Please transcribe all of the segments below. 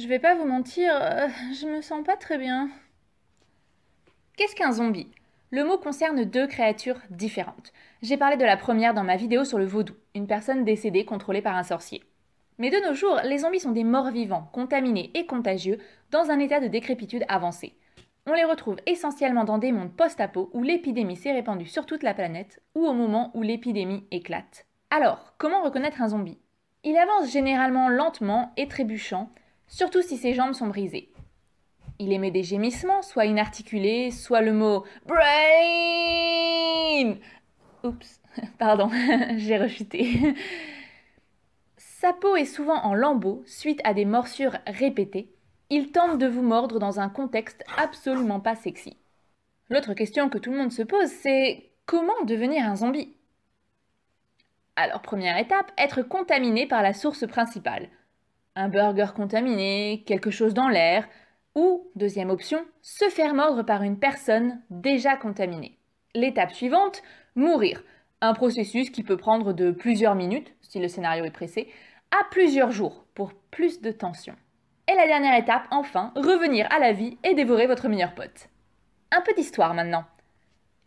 Je vais pas vous mentir, je me sens pas très bien. Qu'est-ce qu'un zombie? Le mot concerne deux créatures différentes. J'ai parlé de la première dans ma vidéo sur le vaudou, une personne décédée contrôlée par un sorcier. Mais de nos jours, les zombies sont des morts vivants, contaminés et contagieux, dans un état de décrépitude avancée. On les retrouve essentiellement dans des mondes post-apo où l'épidémie s'est répandue sur toute la planète, ou au moment où l'épidémie éclate. Alors, comment reconnaître un zombie? Il avance généralement lentement et trébuchant, surtout si ses jambes sont brisées. Il émet des gémissements, soit inarticulés, soit le mot brain. Oups, pardon, j'ai rechuté. Sa peau est souvent en lambeaux suite à des morsures répétées. Il tente de vous mordre dans un contexte absolument pas sexy. L'autre question que tout le monde se pose, c'est comment devenir un zombie? Alors, première étape, être contaminé par la source principale. Un burger contaminé, quelque chose dans l'air, ou, deuxième option, se faire mordre par une personne déjà contaminée. L'étape suivante, mourir. Un processus qui peut prendre de plusieurs minutes, si le scénario est pressé, à plusieurs jours, pour plus de tension. Et la dernière étape, enfin, revenir à la vie et dévorer votre meilleur pote. Un peu d'histoire maintenant.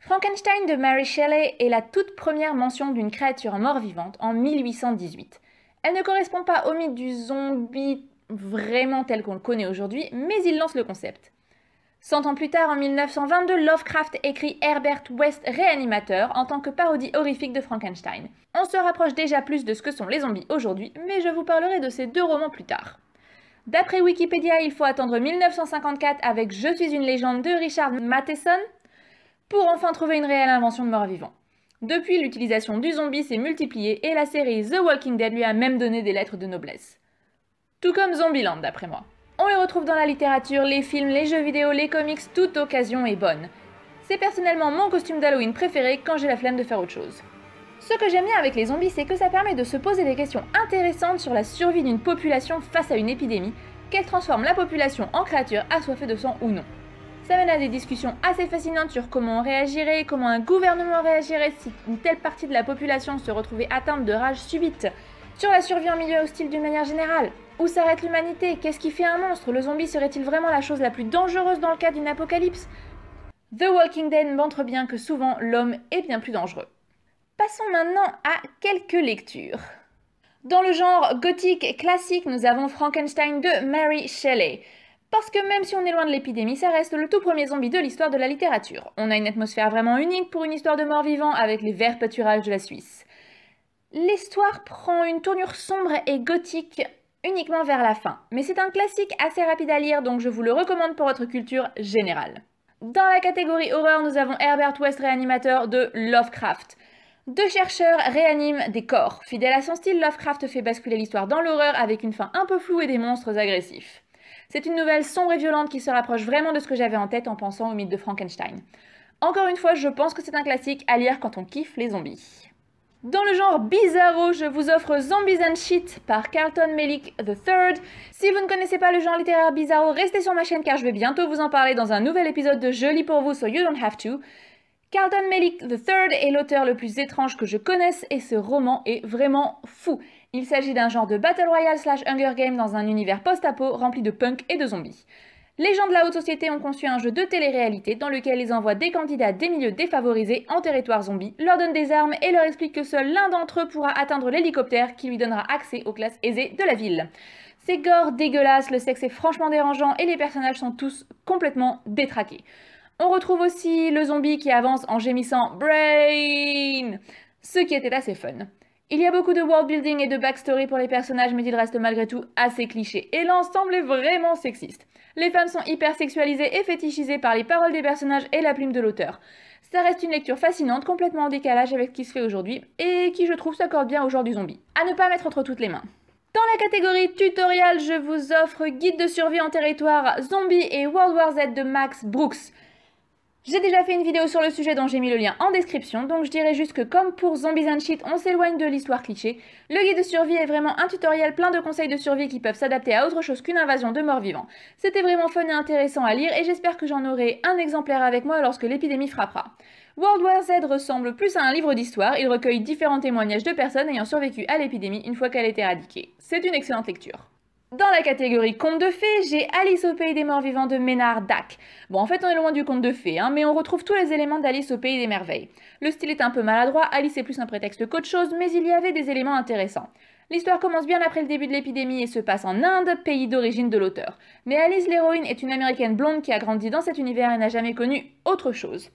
Frankenstein de Mary Shelley est la toute première mention d'une créature mort-vivante en 1818. Elle ne correspond pas au mythe du zombie vraiment tel qu'on le connaît aujourd'hui, mais il lance le concept. 100 ans plus tard, en 1922, Lovecraft écrit Herbert West Réanimateur en tant que parodie horrifique de Frankenstein. On se rapproche déjà plus de ce que sont les zombies aujourd'hui, mais je vous parlerai de ces deux romans plus tard. D'après Wikipédia, il faut attendre 1954 avec Je suis une légende de Richard Matheson pour enfin trouver une réelle invention de mort-vivant. Depuis, l'utilisation du zombie s'est multipliée et la série The Walking Dead lui a même donné des lettres de noblesse. Tout comme Zombieland, d'après moi. On les retrouve dans la littérature, les films, les jeux vidéo, les comics, toute occasion est bonne. C'est personnellement mon costume d'Halloween préféré quand j'ai la flemme de faire autre chose. Ce que j'aime bien avec les zombies, c'est que ça permet de se poser des questions intéressantes sur la survie d'une population face à une épidémie, qu'elle transforme la population en créature assoiffée de sang ou non. Ça mène à des discussions assez fascinantes sur comment on réagirait, comment un gouvernement réagirait si une telle partie de la population se retrouvait atteinte de rage subite, sur la survie en milieu hostile d'une manière générale. Où s'arrête l'humanité? Qu'est-ce qui fait un monstre? Le zombie serait-il vraiment la chose la plus dangereuse dans le cas d'une apocalypse? The Walking Dead montre bien que souvent l'homme est bien plus dangereux. Passons maintenant à quelques lectures. Dans le genre gothique classique, nous avons Frankenstein de Mary Shelley. Parce que même si on est loin de l'épidémie, ça reste le tout premier zombie de l'histoire de la littérature. On a une atmosphère vraiment unique pour une histoire de mort-vivant avec les verts pâturages de la Suisse. L'histoire prend une tournure sombre et gothique uniquement vers la fin, mais c'est un classique assez rapide à lire, donc je vous le recommande pour votre culture générale. Dans la catégorie horreur, nous avons Herbert West Réanimateur de Lovecraft. Deux chercheurs réaniment des corps. Fidèle à son style, Lovecraft fait basculer l'histoire dans l'horreur avec une fin un peu floue et des monstres agressifs. C'est une nouvelle sombre et violente qui se rapproche vraiment de ce que j'avais en tête en pensant au mythe de Frankenstein. Encore une fois, je pense que c'est un classique à lire quand on kiffe les zombies. Dans le genre bizarro, je vous offre Zombies and Shit par Carlton Melick III. Si vous ne connaissez pas le genre littéraire bizarro, restez sur ma chaîne car je vais bientôt vous en parler dans un nouvel épisode de Je lis pour vous, so you don't have to. Carlton Melick III est l'auteur le plus étrange que je connaisse et ce roman est vraiment fou. Il s'agit d'un genre de Battle Royale / Hunger Game dans un univers post-apo rempli de punk et de zombies. Les gens de la haute société ont conçu un jeu de télé-réalité dans lequel ils envoient des candidats des milieux défavorisés en territoire zombie, leur donnent des armes et leur expliquent que seul l'un d'entre eux pourra atteindre l'hélicoptère qui lui donnera accès aux classes aisées de la ville. C'est gore, dégueulasse, le sexe est franchement dérangeant et les personnages sont tous complètement détraqués. On retrouve aussi le zombie qui avance en gémissant « Brain !», ce qui était assez fun. Il y a beaucoup de world building et de backstory pour les personnages, mais il reste malgré tout assez cliché, et l'ensemble est vraiment sexiste. Les femmes sont hyper sexualisées et fétichisées par les paroles des personnages et la plume de l'auteur. Ça reste une lecture fascinante, complètement en décalage avec ce qui se fait aujourd'hui, et qui je trouve s'accorde bien au genre du zombie. À ne pas mettre entre toutes les mains. Dans la catégorie tutoriel, je vous offre Guide de survie en territoire zombie et World War Z de Max Brooks. J'ai déjà fait une vidéo sur le sujet dont j'ai mis le lien en description, donc je dirais juste que comme pour Zombies and Shit, on s'éloigne de l'histoire cliché. Le guide de survie est vraiment un tutoriel plein de conseils de survie qui peuvent s'adapter à autre chose qu'une invasion de morts vivants. C'était vraiment fun et intéressant à lire et j'espère que j'en aurai un exemplaire avec moi lorsque l'épidémie frappera. World War Z ressemble plus à un livre d'histoire, il recueille différents témoignages de personnes ayant survécu à l'épidémie une fois qu'elle est éradiquée. C'est une excellente lecture. Dans la catégorie conte de fées, j'ai Alice au pays des morts vivants de Ménard Dac. Bon, en fait, on est loin du conte de fées, mais on retrouve tous les éléments d'Alice au pays des merveilles. Le style est un peu maladroit, Alice est plus un prétexte qu'autre chose, mais il y avait des éléments intéressants. L'histoire commence bien après le début de l'épidémie et se passe en Inde, pays d'origine de l'auteur. Mais Alice, l'héroïne, est une américaine blonde qui a grandi dans cet univers et n'a jamais connu autre chose.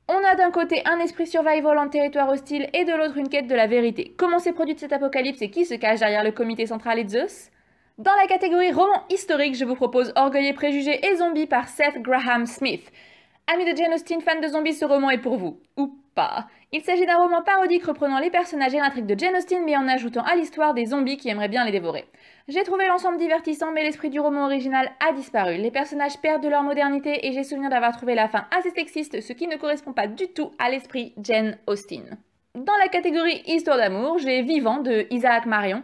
On a d'un côté un esprit survival en territoire hostile et de l'autre une quête de la vérité. Comment s'est produite cet apocalypse et qui se cache derrière le comité central et Zeus ? Dans la catégorie roman historique, je vous propose Orgueil et préjugés et zombies par Seth Graham Smith. Amis de Jane Austen, fans de zombies, ce roman est pour vous. Ou pas. Il s'agit d'un roman parodique reprenant les personnages et l'intrigue de Jane Austen mais en ajoutant à l'histoire des zombies qui aimeraient bien les dévorer. J'ai trouvé l'ensemble divertissant mais l'esprit du roman original a disparu. Les personnages perdent de leur modernité et j'ai souvenir d'avoir trouvé la fin assez sexiste, ce qui ne correspond pas du tout à l'esprit Jane Austen. Dans la catégorie Histoire d'amour, j'ai Vivant de Isaac Marion.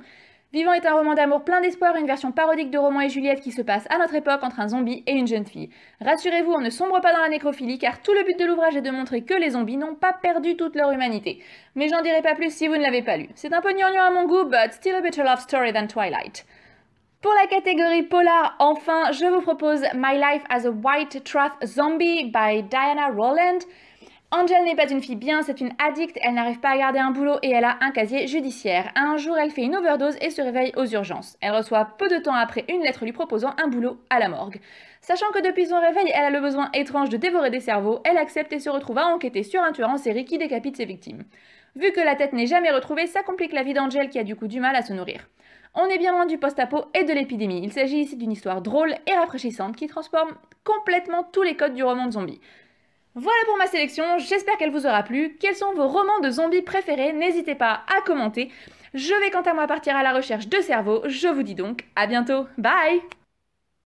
Vivant est un roman d'amour plein d'espoir, une version parodique de Roméo et Juliette qui se passe à notre époque entre un zombie et une jeune fille. Rassurez-vous, on ne sombre pas dans la nécrophilie car tout le but de l'ouvrage est de montrer que les zombies n'ont pas perdu toute leur humanité. Mais j'en dirai pas plus si vous ne l'avez pas lu. C'est un peu gnangnan à mon goût, but still a better love story than Twilight. Pour la catégorie polar, enfin, je vous propose My Life as a White Truth Zombie by Diana Rowland. Angel n'est pas une fille bien, c'est une addict, elle n'arrive pas à garder un boulot et elle a un casier judiciaire. Un jour, elle fait une overdose et se réveille aux urgences. Elle reçoit peu de temps après une lettre lui proposant un boulot à la morgue. Sachant que depuis son réveil, elle a le besoin étrange de dévorer des cerveaux, elle accepte et se retrouve à enquêter sur un tueur en série qui décapite ses victimes. Vu que la tête n'est jamais retrouvée, ça complique la vie d'Angel qui a du coup du mal à se nourrir. On est bien loin du post-apo et de l'épidémie. Il s'agit ici d'une histoire drôle et rafraîchissante qui transforme complètement tous les codes du roman de zombie. Voilà pour ma sélection, j'espère qu'elle vous aura plu. Quels sont vos romans de zombies préférés? N'hésitez pas à commenter. Je vais quant à moi partir à la recherche de cerveaux. Je vous dis donc à bientôt. Bye!